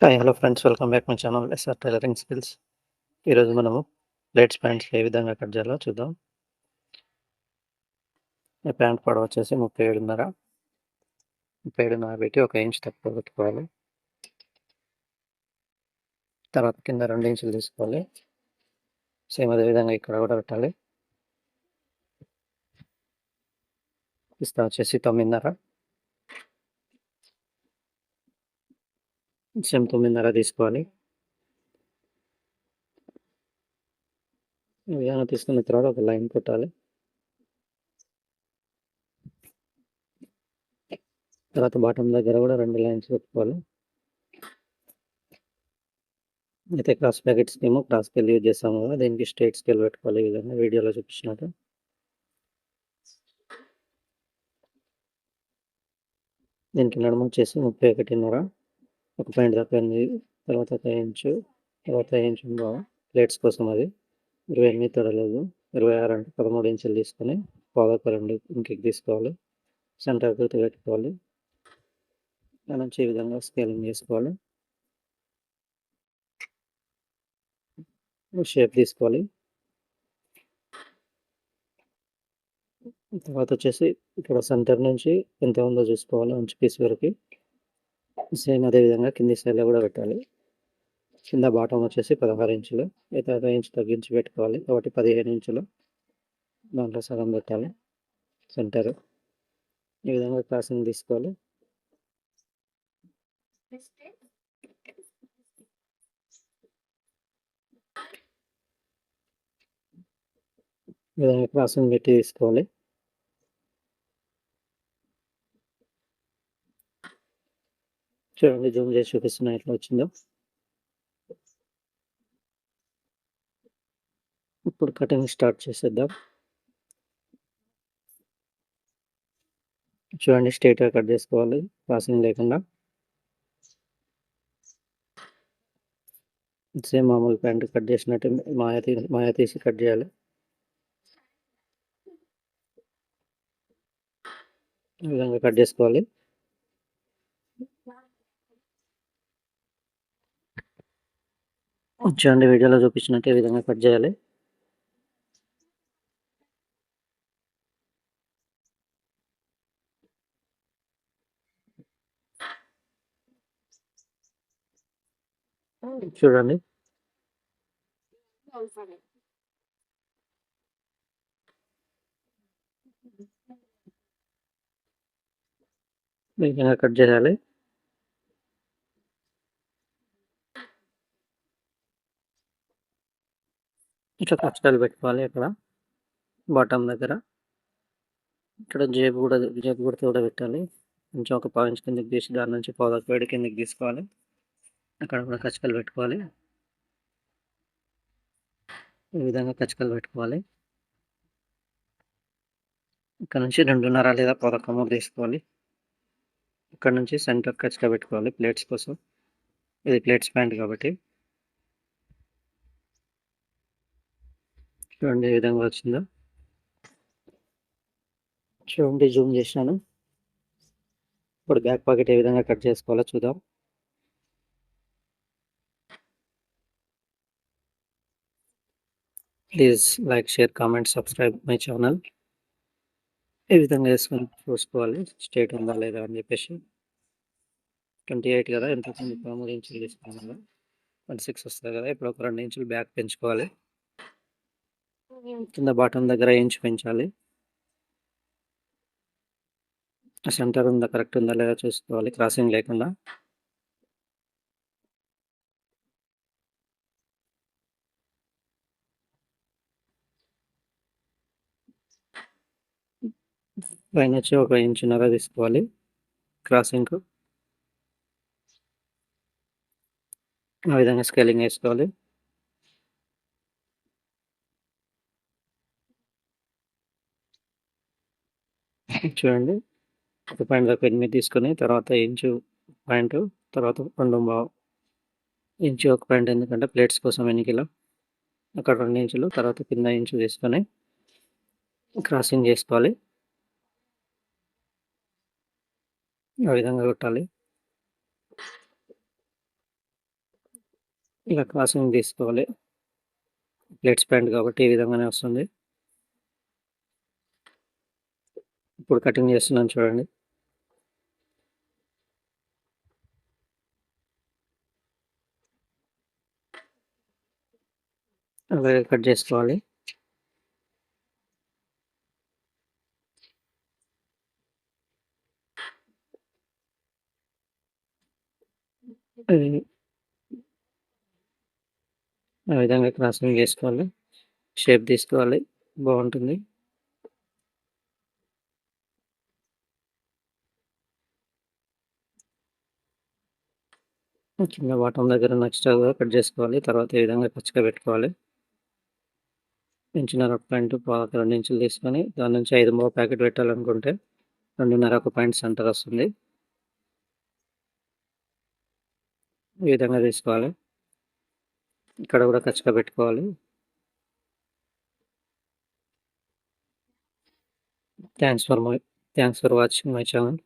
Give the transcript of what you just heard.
Hi hello friends, welcome back my channel SR tailoring skills. ఈరోజు మనము plates pants ఏ విధంగా cut చేయాలో చూద్దాం. ఈ ప్యాంట్ పొడవు వచ్చేసి 37.5 పెట్టి 1 ఇంచ్ తక్కువ పెట్టుకోవాలి. తర్వాత కింద 2 ఇంచులు తీసుకోవాలి. సేమ్ అదే విధంగా ఇక్కడ కూడా పెట్టాలి. పిస్తా వచ్చేసి 9.5, సేమ్ 9.5 తీసుకోవాలి. ఈ విధంగా తీసుకున్న తర్వాత ఒక లైన్ కొట్టాలి. తర్వాత బాటమ్ దగ్గర కూడా 2 లైన్స్ పెట్టుకోవాలి. అయితే cross packet scheme cross scale use చేస్తాము కదా, దీనికి స్ట్రైట్ స్కేల్ పెట్టుకోవాలి. ఈ విధంగా వీడియోలో చూపించినట్టు. దీనికి నడుము వచ్చేసి 31.5, ఒక పాయింట్ తక్కువైంది. తర్వాత 1 ఇంచు, తర్వాత 1 ఇంచు ప్లేట్స్ కోసం అది 28 తొడలేదు. 26 అంటే 13 ఇంచులు తీసుకొని పాదకు 2 ఇంటికి తీసుకోవాలి. సెంటర్ గుర్తు పెట్టుకోవాలి. దాని నుంచి ఈ విధంగా స్కేలింగ్ చేసుకోవాలి. షేప్ తీసుకోవాలి. తర్వాత వచ్చేసి ఇక్కడ సెంటర్ నుంచి ఎంత ఉందో చూసుకోవాలి, అంచు పీస్ వరకు. సేమ్ అదే విధంగా కింది సైడ్లో కూడా పెట్టాలి. కింద బాటం వచ్చేసి 16 ఇంచులు, అయితే 1 ఇంచు తగ్గించి పెట్టుకోవాలి. కాబట్టి 15 ఇంచులు దాంట్లో సగం పెట్టాలి. సెంటర్ ఈ విధంగా క్రాసింగ్ తీసుకోవాలి. ఈ విధంగా క్రాసింగ్ పెట్టి తీసుకోవాలి. చూడండి, జూమ్ చేసి చూపిస్తున్నా ఎట్లా వచ్చిందో. ఇప్పుడు కటింగ్ స్టార్ట్ చేసేద్దాం. చూడండి, స్ట్రైట్గా కట్ చేసుకోవాలి, క్రాసింగ్ లేకుండా. సేమ్ మామూలు ప్యాంట్ కట్ చేసినట్టు మాయ తీసి కట్ చేయాలి. ఈ విధంగా కట్ చేసుకోవాలి. చూడండి, వీడియోలో చూపించినట్టు ఈ విధంగా కట్ చేయాలి. చూడండి, ఈ విధంగా కట్ చేయాలి. ఇట్లా కష్టాలు పెట్టుకోవాలి. అక్కడ బాటమ్ దగ్గర ఇక్కడ జేబు గుర్తు కూడా పెట్టాలి. కొంచెం ఒక 1 ఇంచ్ కిందకి తీసి దాని నుంచి పాదకు వేడి కిందకి తీసుకోవాలి. అక్కడ కూడా కచ్చకలు పెట్టుకోవాలి. ఈ విధంగా కచ్చకలు పెట్టుకోవాలి. ఇక్కడ నుంచి 2.5 లేదా 11 తీసుకోవాలి. ఇక్కడ నుంచి సెంటర్ కచ్చక పెట్టుకోవాలి ప్లేట్స్ కోసం. ఇది ప్లేట్స్ ప్యాంట్ కాబట్టి. చూడండి ఏ విధంగా వచ్చిందో. చూడండి, జూమ్ చేసినాను. ఇప్పుడు బ్యాక్ పాకెట్ ఏ విధంగా కట్ చేసుకోవాలో చూద్దాం. Please like, share, comment, subscribe my channel. ఈ విధంగా వేసుకొని చూసుకోవాలి స్ట్రైట్ ఉందా లేదా అని చెప్పేసి. 28 కదా, ఎంత 3 ఇంచులు తీసుకున్నాం కదా, 26 వస్తుంది కదా. ఇప్పుడు ఒక 2 ఇంచులు బ్యాక్ పెంచుకోవాలి. కింద బాటం దగ్గర ఇంచు పెంచాలి. సెంటర్ ఉందా, కరెక్ట్ ఉందా లేదా చూసుకోవాలి, క్రాసింగ్ లేకుండా. పైన వచ్చి 1 ఇంచున్నర తీసుకోవాలి క్రాసింగ్కు. ఆ విధంగా స్కేలింగ్ వేసుకోవాలి. చూడండి, 1 పాయింట్ దాకా 8 తీసుకొని తర్వాత ఇంచు పాయింట్, తర్వాత 2.5 ఇంచు 1 పాయింట్, ఎందుకంటే ప్లేట్స్ కోసం ఎన్నికలో. అక్కడ 2 ఇంచులు, తర్వాత కింద ఇంచు తీసుకొని క్రాసింగ్ చేసుకోవాలి. ఆ విధంగా కొట్టాలి. ఇలా క్రాసింగ్ తీసుకోవాలి. ప్లేట్స్ ప్యాంట్ కాబట్టి ఈ విధంగానే వస్తుంది. ఇప్పుడు కటింగ్ చేస్తున్నాను చూడండి. అలాగే కట్ చేసుకోవాలి. ఆ విధంగా క్రాసింగ్ చేసుకోవాలి. షేప్ తీసుకోవాలి. బాగుంటుంది. కింద బాటమ్ దగ్గర ఎక్స్ట్రాగా కట్ చేసుకోవాలి. తర్వాత ఈ విధంగా పచ్చిగా పెట్టుకోవాలి. ఇంచున్నర పాయింట్ 2 ఇంచులు తీసుకొని దాని నుంచి 5 ప్యాకెట్ పెట్టాలనుకుంటే 2.5 పాయింట్ సెంటర్ వస్తుంది. ఈ విధంగా తీసుకోవాలి. ఇక్కడ కూడా ఖచ్చితంగా పెట్టుకోవాలి. Thanks for watching my channel.